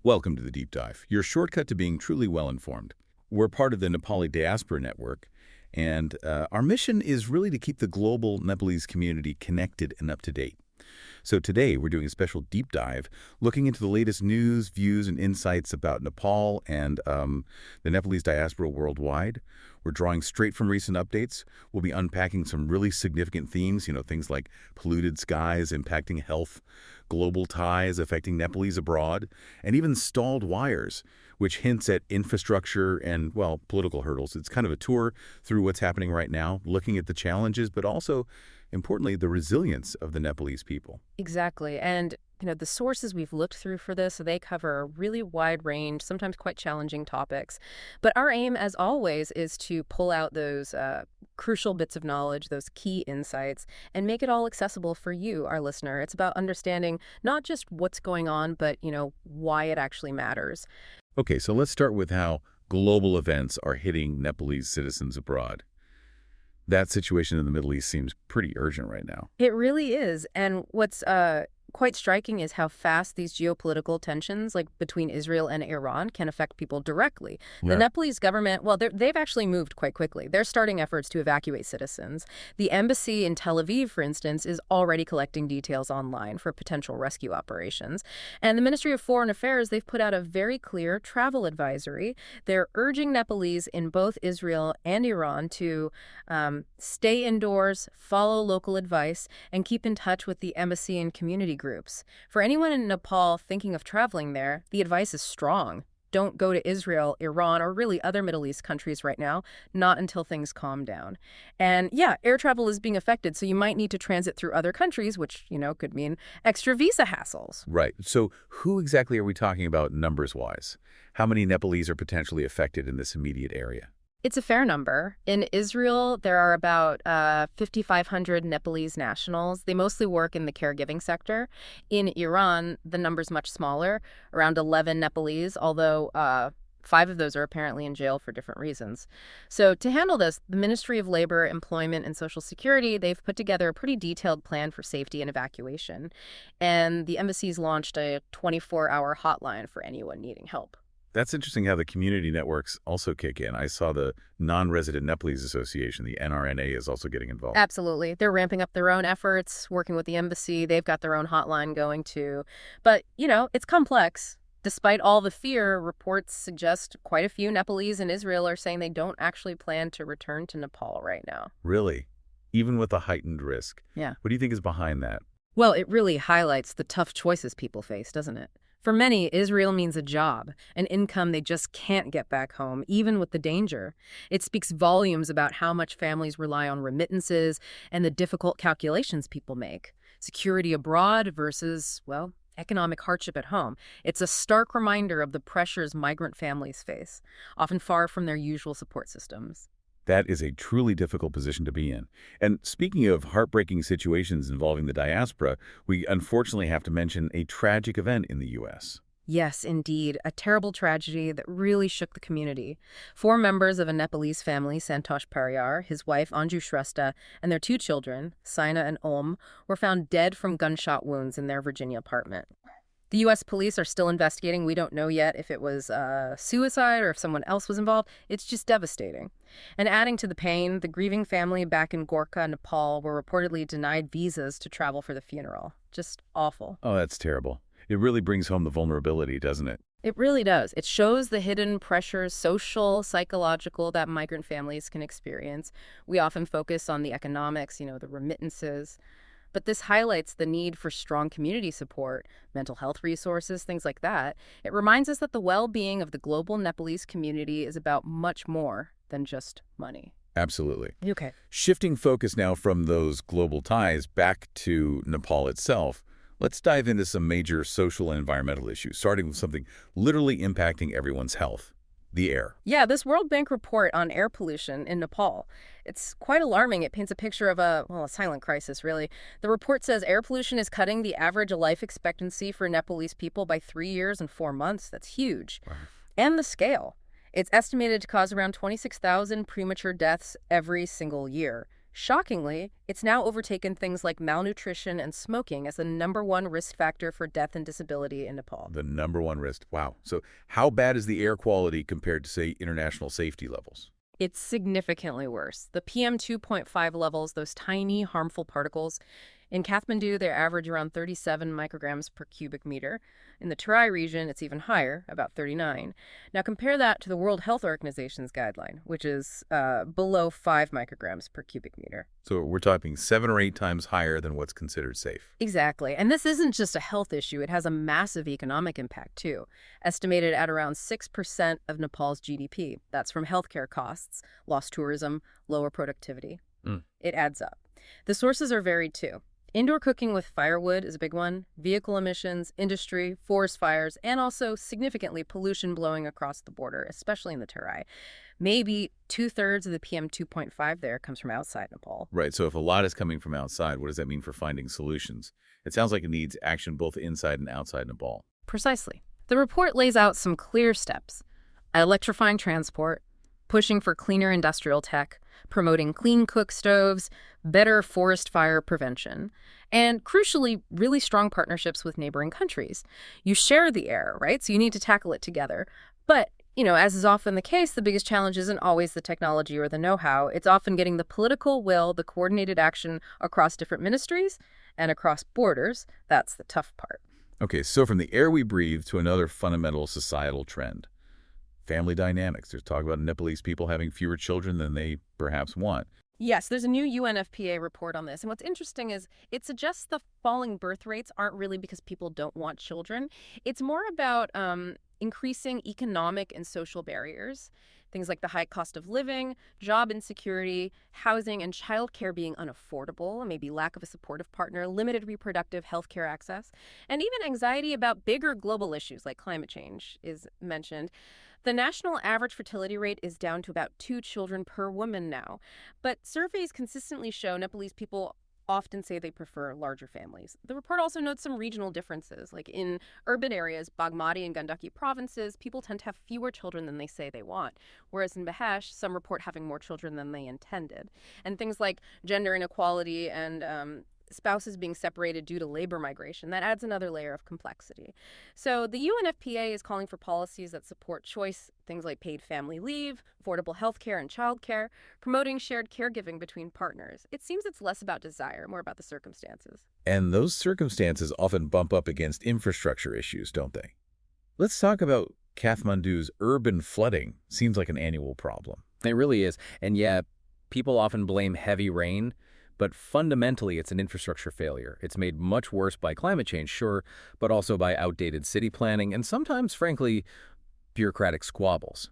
Welcome to the Deep Dive, your shortcut to being truly well-informed. We're part of the Nepali Diaspora Network, and our mission is really to keep the global Nepalese community connected and up to date. So today, we're doing a special deep dive, looking into the latest news, views, and insights about Nepal and the Nepalese diaspora worldwide. We're drawing straight from recent updates. We'll be unpacking some really significant themes, things like polluted skies impacting health, global ties affecting Nepalese abroad, and even stalled wires, which hints at infrastructure and, well, political hurdles. It's kind of a tour through what's happening right now, looking at the challenges, but also, importantly, the resilience of the Nepalese people. Exactly. And, the sources we've looked through for this, they cover a really wide range, sometimes quite challenging topics. But our aim, as always, is to pull out those crucial bits of knowledge, those key insights, and make it all accessible for you, our listener. It's about understanding not just what's going on, but, why it actually matters. Okay, so let's start with how global events are hitting Nepalese citizens abroad. That situation in the Middle East seems pretty urgent right now. It really is. And what's quite striking is how fast these geopolitical tensions, like between Israel and Iran, can affect people directly. The Yeah. Nepalese government, well, they've actually moved quite quickly. They're starting efforts to evacuate citizens. The embassy in Tel Aviv, for instance, is already collecting details online for potential rescue operations. And the Ministry of Foreign Affairs, they've put out a very clear travel advisory. They're urging Nepalese in both Israel and Iran to stay indoors, follow local advice, and keep in touch with the embassy and community groups. For anyone in Nepal thinking of traveling there, the advice is strong. Don't go to Israel, Iran, or really other Middle East countries right now, not until things calm down. And yeah, air travel is being affected, so you might need to transit through other countries, which, could mean extra visa hassles. Right. So who exactly are we talking about numbers-wise? How many Nepalese are potentially affected in this immediate area? It's a fair number. In Israel, there are about 5,500 Nepalese nationals. They mostly work in the caregiving sector. In Iran, the number's much smaller, around 11 Nepalese, although 5 of those are apparently in jail for different reasons. So to handle this, the Ministry of Labor, Employment, and Social Security, they've put together a pretty detailed plan for safety and evacuation. And the embassies launched a 24-hour hotline for anyone needing help. That's interesting how the community networks also kick in. I saw the Non-Resident Nepalese Association, the NRNA, is also getting involved. Absolutely. They're ramping up their own efforts, working with the embassy. They've got their own hotline going too. But, it's complex. Despite all the fear, reports suggest quite a few Nepalese in Israel are saying they don't actually plan to return to Nepal right now. Really? Even with a heightened risk? Yeah. What do you think is behind that? Well, it really highlights the tough choices people face, doesn't it? For many, Israel means a job, an income they just can't get back home, even with the danger. It speaks volumes about how much families rely on remittances and the difficult calculations people make. Security abroad versus, well, economic hardship at home. It's a stark reminder of the pressures migrant families face, often far from their usual support systems. That is a truly difficult position to be in. And speaking of heartbreaking situations involving the diaspora, we unfortunately have to mention a tragic event in the U.S. Yes, indeed. A terrible tragedy that really shook the community. 4 members of a Nepalese family, Santosh Pariyar, his wife Anju Shrestha, and their 2 children, Saina and Om, were found dead from gunshot wounds in their Virginia apartment. The U.S. police are still investigating. We don't know yet if it was suicide or if someone else was involved. It's just devastating. And adding to the pain, the grieving family back in Gorkha, Nepal, were reportedly denied visas to travel for the funeral. Just awful. Oh, that's terrible. It really brings home the vulnerability, doesn't it? It really does. It shows the hidden pressures, social, psychological, that migrant families can experience. We often focus on the economics, the remittances. But this highlights the need for strong community support, mental health resources, things like that. It reminds us that the well-being of the global Nepalese community is about much more than just money. Absolutely. Okay. Shifting focus now from those global ties back to Nepal itself, let's dive into some major social and environmental issues, starting with something literally impacting everyone's health: the air. Yeah, this World Bank report on air pollution in Nepal, it's quite alarming. It paints a picture of a silent crisis, really. The report says air pollution is cutting the average life expectancy for Nepalese people by 3 years and 4 months. That's huge. Wow. And the scale. It's estimated to cause around 26,000 premature deaths every single year. Shockingly, it's now overtaken things like malnutrition and smoking as the #1 risk factor for death and disability in Nepal. The #1 risk. Wow. So how bad is the air quality compared to, say, international safety levels? It's significantly worse. The PM 2.5 levels, those tiny harmful particles, in Kathmandu, they average around 37 micrograms per cubic meter. In the Terai region, it's even higher, about 39. Now compare that to the World Health Organization's guideline, which is below 5 micrograms per cubic meter. So we're talking 7 or 8 times higher than what's considered safe. Exactly. And this isn't just a health issue. It has a massive economic impact, too, estimated at around 6% of Nepal's GDP. That's from healthcare costs, lost tourism, lower productivity. It adds up. The sources are varied, too. Indoor cooking with firewood is a big one, vehicle emissions, industry, forest fires, and also significantly pollution blowing across the border, especially in the Terai. Maybe 2/3 of the PM 2.5 there comes from outside Nepal. Right. So if a lot is coming from outside, what does that mean for finding solutions? It sounds like it needs action both inside and outside Nepal. Precisely. The report lays out some clear steps: electrifying transport, pushing for cleaner industrial tech, promoting clean cook stoves, better forest fire prevention, and crucially, really strong partnerships with neighboring countries. You share the air, right? So you need to tackle it together. But, as is often the case, the biggest challenge isn't always the technology or the know-how. It's often getting the political will, the coordinated action across different ministries and across borders. That's the tough part. Okay, so from the air we breathe to another fundamental societal trend. Family dynamics. There's talk about Nepalese people having fewer children than they perhaps want. Yes, there's a new UNFPA report on this. And what's interesting is it suggests the falling birth rates aren't really because people don't want children. It's more about increasing economic and social barriers. Things like the high cost of living, job insecurity, housing and childcare being unaffordable, maybe lack of a supportive partner, limited reproductive health care access, and even anxiety about bigger global issues like climate change is mentioned. The national average fertility rate is down to about 2 children per woman now. But surveys consistently show Nepalese people often say they prefer larger families. The report also notes some regional differences. Like in urban areas, Bagmati and Gandaki provinces, people tend to have fewer children than they say they want. Whereas in Bahesh, some report having more children than they intended. And things like gender inequality and spouses being separated due to labor migration, that adds another layer of complexity. So the UNFPA is calling for policies that support choice, things like paid family leave, affordable health care and childcare, promoting shared caregiving between partners. It seems it's less about desire, more about the circumstances. And those circumstances often bump up against infrastructure issues, don't they? Let's talk about Kathmandu's urban flooding. Seems like an annual problem. It really is. And yeah, people often blame heavy rain, but fundamentally it's an infrastructure failure. It's made much worse by climate change, sure, but also by outdated city planning and sometimes, frankly, bureaucratic squabbles.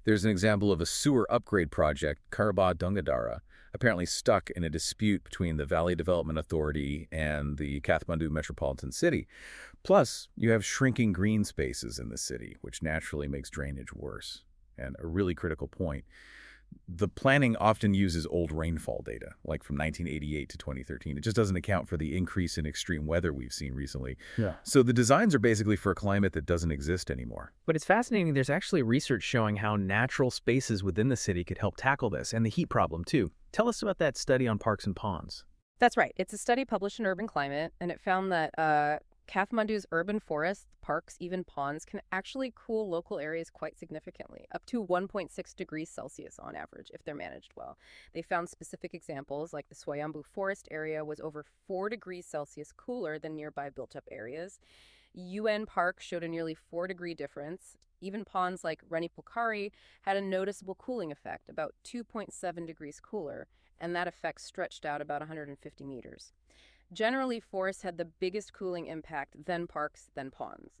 There's an example of a sewer upgrade project, Karba Dungadara, apparently stuck in a dispute between the Valley Development Authority and the Kathmandu Metropolitan City. Plus, you have shrinking green spaces in the city, which naturally makes drainage worse. And a really critical point, the planning often uses old rainfall data, like from 1988 to 2013. It just doesn't account for the increase in extreme weather we've seen recently. Yeah. So the designs are basically for a climate that doesn't exist anymore. But it's fascinating. There's actually research showing how natural spaces within the city could help tackle this, and the heat problem, too. Tell us about that study on parks and ponds. That's right. It's a study published in Urban Climate, and it found that Kathmandu's urban forests, parks, even ponds can actually cool local areas quite significantly, up to 1.6 degrees Celsius on average if they're managed well. They found specific examples like the Swayambhu forest area was over 4 degrees Celsius cooler than nearby built-up areas. UN Park showed a nearly 4-degree difference. Even ponds like Rani Pokhari had a noticeable cooling effect, about 2.7 degrees cooler, and that effect stretched out about 150 meters. Generally, forests had the biggest cooling impact, then parks, then ponds.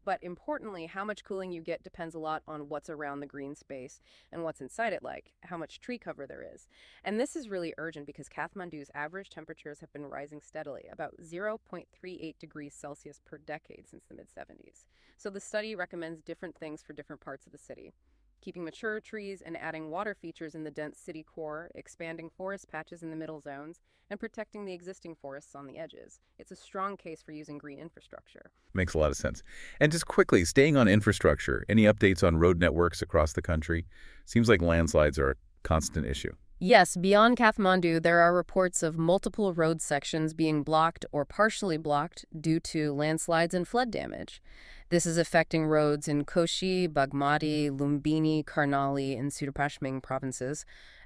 But importantly, how much cooling you get depends a lot on what's around the green space and what's inside it like, how much tree cover there is. And this is really urgent because Kathmandu's average temperatures have been rising steadily, about 0.38 degrees Celsius per decade since the mid-70s. So the study recommends different things for different parts of the city. Keeping mature trees and adding water features in the dense city core, expanding forest patches in the middle zones, and protecting the existing forests on the edges. It's a strong case for using green infrastructure. Makes a lot of sense. And just quickly, staying on infrastructure, any updates on road networks across the country? Seems like landslides are a constant issue. Yes, beyond Kathmandu, there are reports of multiple road sections being blocked or partially blocked due to landslides and flood damage. This is affecting roads in Koshi, Bagmati, Lumbini, Karnali, and Sudapashming provinces.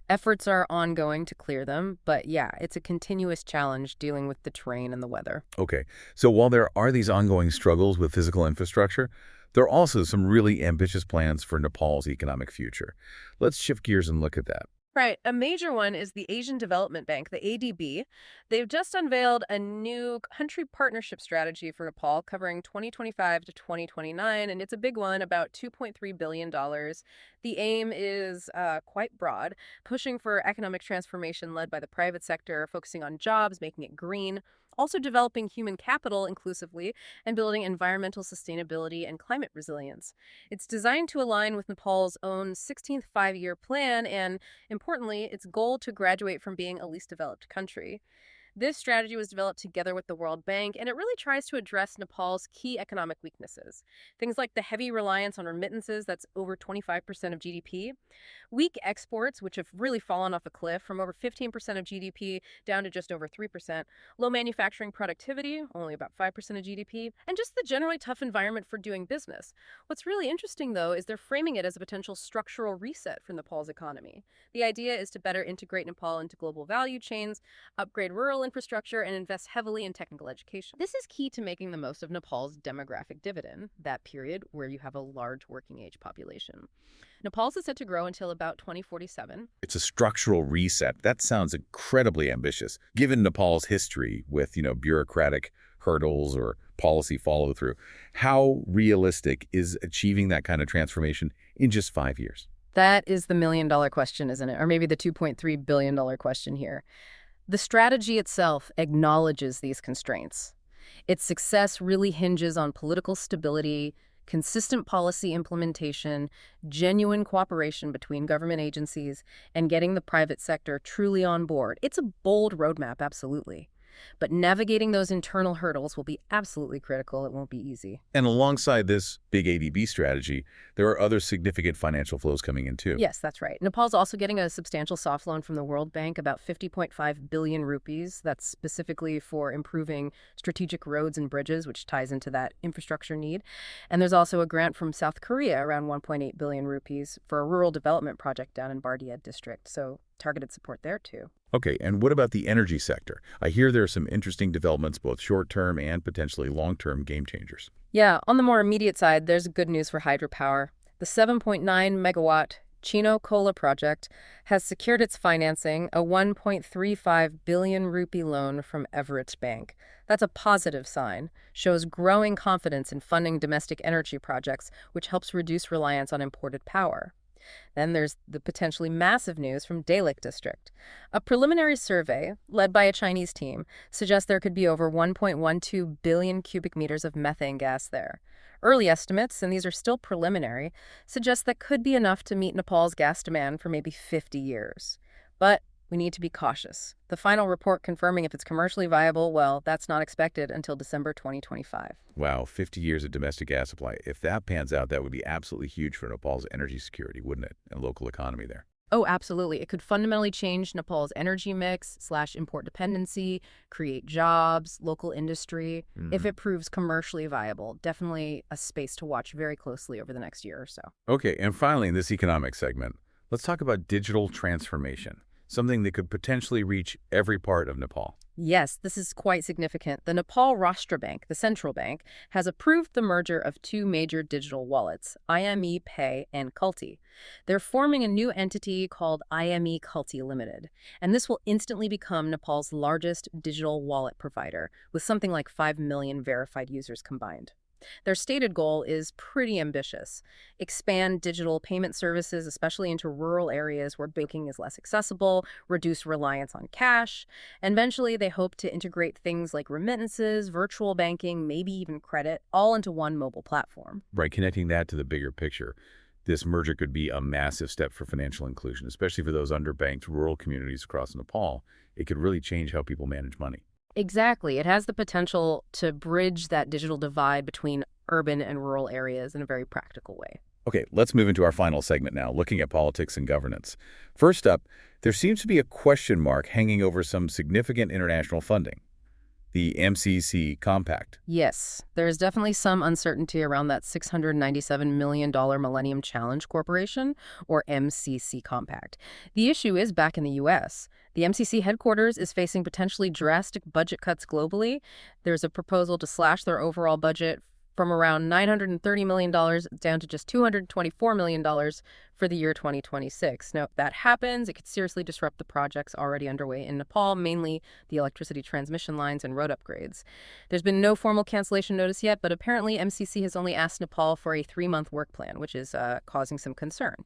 Efforts are ongoing to clear them, but yeah, it's a continuous challenge dealing with the terrain and the weather. Okay, so while there are these ongoing struggles with physical infrastructure, there are also some really ambitious plans for Nepal's economic future. Let's shift gears and look at that. Right. A major one is the Asian Development Bank, the ADB. They've just unveiled a new country partnership strategy for Nepal covering 2025 to 2029, and it's a big one, about $2.3 billion. The aim is quite broad, pushing for economic transformation led by the private sector, focusing on jobs, making it green, also developing human capital inclusively, and building environmental sustainability and climate resilience. It's designed to align with Nepal's own 16th five-year plan and, importantly, its goal to graduate from being a least developed country. This strategy was developed together with the World Bank, and it really tries to address Nepal's key economic weaknesses. Things like the heavy reliance on remittances, that's over 25% of GDP, weak exports, which have really fallen off a cliff from over 15% of GDP down to just over 3%, low manufacturing productivity, only about 5% of GDP, and just the generally tough environment for doing business. What's really interesting, though, is they're framing it as a potential structural reset for Nepal's economy. The idea is to better integrate Nepal into global value chains, upgrade rural infrastructure, and invest heavily in technical education. This is key to making the most of Nepal's demographic dividend, that period where you have a large working age population. Nepal's is set to grow until about 2047. It's a structural reset. That sounds incredibly ambitious, given Nepal's history with, bureaucratic hurdles or policy follow-through. How realistic is achieving that kind of transformation in just 5 years? That is the million-dollar question, isn't it? Or maybe the $2.3 billion question here. The strategy itself acknowledges these constraints. Its success really hinges on political stability, consistent policy implementation, genuine cooperation between government agencies, and getting the private sector truly on board. It's a bold roadmap, absolutely. But navigating those internal hurdles will be absolutely critical. It won't be easy. And alongside this big ADB strategy, there are other significant financial flows coming in too. Yes, that's right. Nepal's also getting a substantial soft loan from the World Bank, about 50.5 billion rupees. That's specifically for improving strategic roads and bridges, which ties into that infrastructure need. And there's also a grant from South Korea, around 1.8 billion rupees, for a rural development project down in Bardia district. So targeted support there too. Okay, and what about the energy sector? I hear there are some interesting developments, both short-term and potentially long-term game changers. Yeah, on the more immediate side, there's good news for hydropower. The 7.9 megawatt Chino Kola project has secured its financing, a 1.35 billion rupee loan from Everett Bank. That's a positive sign, shows growing confidence in funding domestic energy projects, which helps reduce reliance on imported power. Then there's the potentially massive news from Dalik district. A preliminary survey, led by a Chinese team, suggests there could be over 1.12 billion cubic meters of methane gas there. Early estimates, and these are still preliminary, suggest that could be enough to meet Nepal's gas demand for maybe 50 years. But we need to be cautious. The final report confirming if it's commercially viable, well, that's not expected until December 2025. Wow, 50 years of domestic gas supply. If that pans out, that would be absolutely huge for Nepal's energy security, wouldn't it? And local economy there. Oh, absolutely. It could fundamentally change Nepal's energy mix / import dependency, create jobs, local industry. If it proves commercially viable, definitely a space to watch very closely over the next year or so. Okay, and finally, in this economic segment, let's talk about digital transformation, something that could potentially reach every part of Nepal. Yes, this is quite significant. The Nepal Rashtra Bank, the central bank, has approved the merger of two major digital wallets, IME Pay and Kulti. They're forming a new entity called IME Kulti Limited, and this will instantly become Nepal's largest digital wallet provider, with something like 5 million verified users combined. Their stated goal is pretty ambitious. Expand digital payment services, especially into rural areas where banking is less accessible, reduce reliance on cash, and eventually they hope to integrate things like remittances, virtual banking, maybe even credit, all into one mobile platform. Right, connecting that to the bigger picture, this merger could be a massive step for financial inclusion, especially for those underbanked rural communities across Nepal. It could really change how people manage money. Exactly. It has the potential to bridge that digital divide between urban and rural areas in a very practical way. Okay, let's move into our final segment now, looking at politics and governance. First up, there seems to be a question mark hanging over some significant international funding, the MCC Compact. Yes, there's definitely some uncertainty around that $697 million Millennium Challenge Corporation, or MCC Compact. The issue is back in the U.S. The MCC headquarters is facing potentially drastic budget cuts globally. There's a proposal to slash their overall budget from around $930 million down to just $224 million for the year 2026. Now, if that happens, it could seriously disrupt the projects already underway in Nepal, mainly the electricity transmission lines and road upgrades. There's been no formal cancellation notice yet, but apparently MCC has only asked Nepal for a 3-month work plan, which is causing some concern.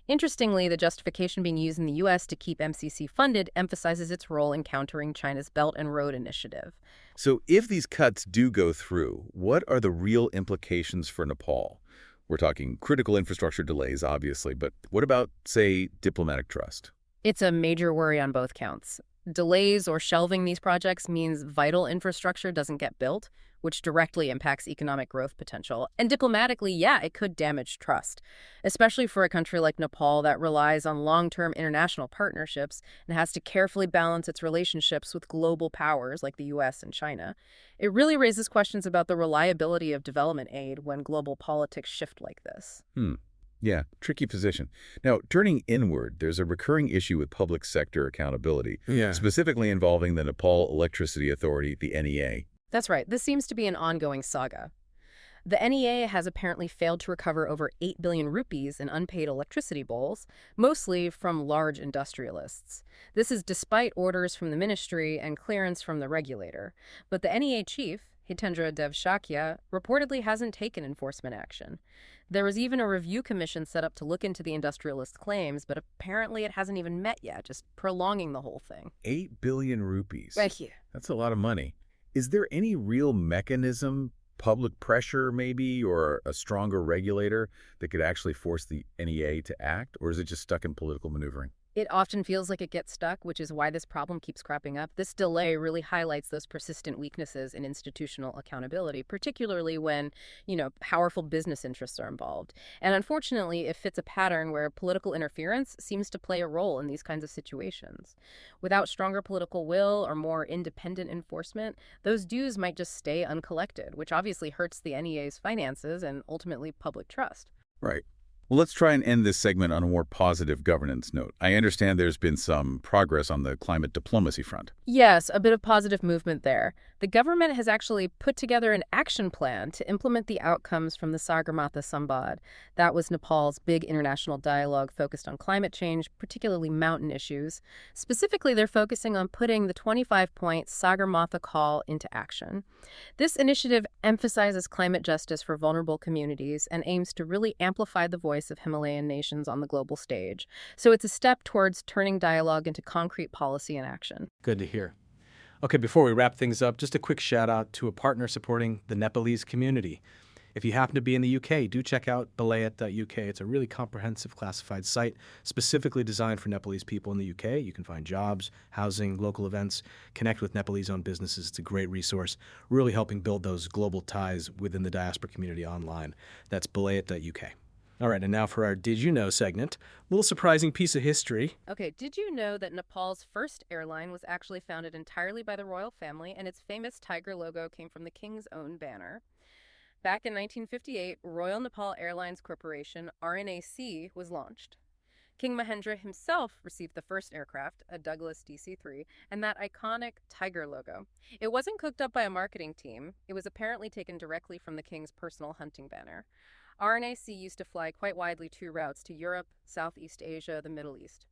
Interestingly, the justification being used in the U.S. to keep MCC funded emphasizes its role in countering China's Belt and Road Initiative. So if these cuts do go through, what are the real implications for Nepal? We're talking critical infrastructure delays, obviously, but what about, say, diplomatic trust? It's a major worry on both counts. Delays or shelving these projects means vital infrastructure doesn't get built, which directly impacts economic growth potential. And diplomatically, yeah, it could damage trust, especially for a country like Nepal that relies on long-term international partnerships and has to carefully balance its relationships with global powers like the U.S. and China. It really raises questions about the reliability of development aid when global politics shift like this. Yeah, tricky position. Now, turning inward, there's a recurring issue with public sector accountability, specifically involving the Nepal Electricity Authority, the NEA. That's right. This seems to be an ongoing saga. The NEA has apparently failed to recover over 8 billion rupees in unpaid electricity bills, mostly from large industrialists. This is despite orders from the ministry and clearance from the regulator. But the NEA chief, Hitendra Dev Shakya, reportedly hasn't taken enforcement action. There was even a review commission set up to look into the industrialist claims, but apparently it hasn't even met yet, just prolonging the whole thing. 8 billion rupees. Thank you. That's a lot of money. Is there any real mechanism, public pressure maybe, or a stronger regulator that could actually force the NEA to act, or is it just stuck in political maneuvering? It often feels like it gets stuck, which is why this problem keeps cropping up. This delay really highlights those persistent weaknesses in institutional accountability, particularly when, powerful business interests are involved. And unfortunately, it fits a pattern where political interference seems to play a role in these kinds of situations. Without stronger political will or more independent enforcement, those dues might just stay uncollected, which obviously hurts the NEA's finances and ultimately public trust. Right. Well, let's try and end this segment on a more positive governance note. I understand there's been some progress on the climate diplomacy front. Yes, a bit of positive movement there. The government has actually put together an action plan to implement the outcomes from the Sagarmatha Samvad. That was Nepal's big international dialogue focused on climate change, particularly mountain issues. Specifically, they're focusing on putting the 25-point Sagarmatha call into action. This initiative emphasizes climate justice for vulnerable communities and aims to really amplify the voice of Himalayan nations on the global stage. So it's a step towards turning dialogue into concrete policy and action. Good to hear. Okay, before we wrap things up, just a quick shout out to a partner supporting the Nepalese community. If you happen to be in the UK, do check out polluted.uk. It's a really comprehensive classified site specifically designed for Nepalese people in the UK. You can find jobs, housing, local events, connect with Nepalese-owned businesses. It's a great resource, really helping build those global ties within the diaspora community online. That's polluted.uk. All right, and now for our Did You Know segment. A little surprising piece of history. Okay, did you know that Nepal's first airline was actually founded entirely by the royal family, and its famous tiger logo came from the king's own banner? Back in 1958, Royal Nepal Airlines Corporation, RNAC, was launched. King Mahendra himself received the first aircraft, a Douglas DC-3, and that iconic tiger logo. It wasn't cooked up by a marketing team. It was apparently taken directly from the king's personal hunting banner. RNAC used to fly quite widely 2 routes to Europe, Southeast Asia, the Middle East.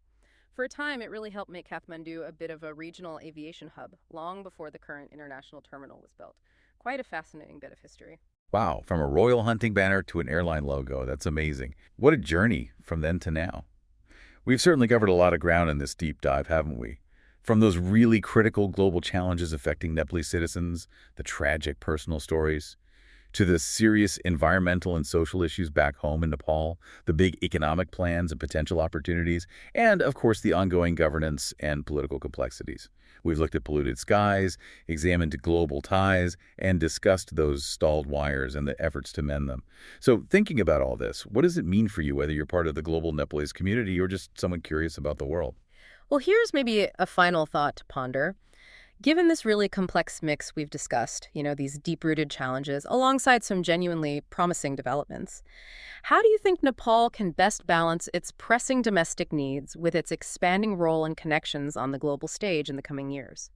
For a time, it really helped make Kathmandu a bit of a regional aviation hub, long before the current international terminal was built. Quite a fascinating bit of history. Wow, from a royal hunting banner to an airline logo. That's amazing. What a journey from then to now. We've certainly covered a lot of ground in this deep dive, haven't we? From those really critical global challenges affecting Nepalese citizens, the tragic personal stories, to the serious environmental and social issues back home in Nepal, the big economic plans and potential opportunities, and, of course, the ongoing governance and political complexities. We've looked at polluted skies, examined global ties, and discussed those stalled wires and the efforts to mend them. So thinking about all this, what does it mean for you, whether you're part of the global Nepalese community or just someone curious about the world? Well, here's maybe a final thought to ponder. Given this really complex mix we've discussed, these deep-rooted challenges, alongside some genuinely promising developments, how do you think Nepal can best balance its pressing domestic needs with its expanding role and connections on the global stage in the coming years?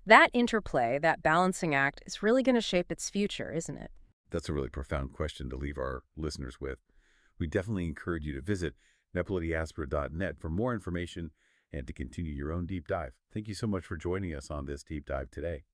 That interplay, that balancing act, is really going to shape its future, isn't it? That's a really profound question to leave our listeners with. We definitely encourage you to visit nepaldiaspora.net for more information and to continue your own deep dive. Thank you so much for joining us on this deep dive today.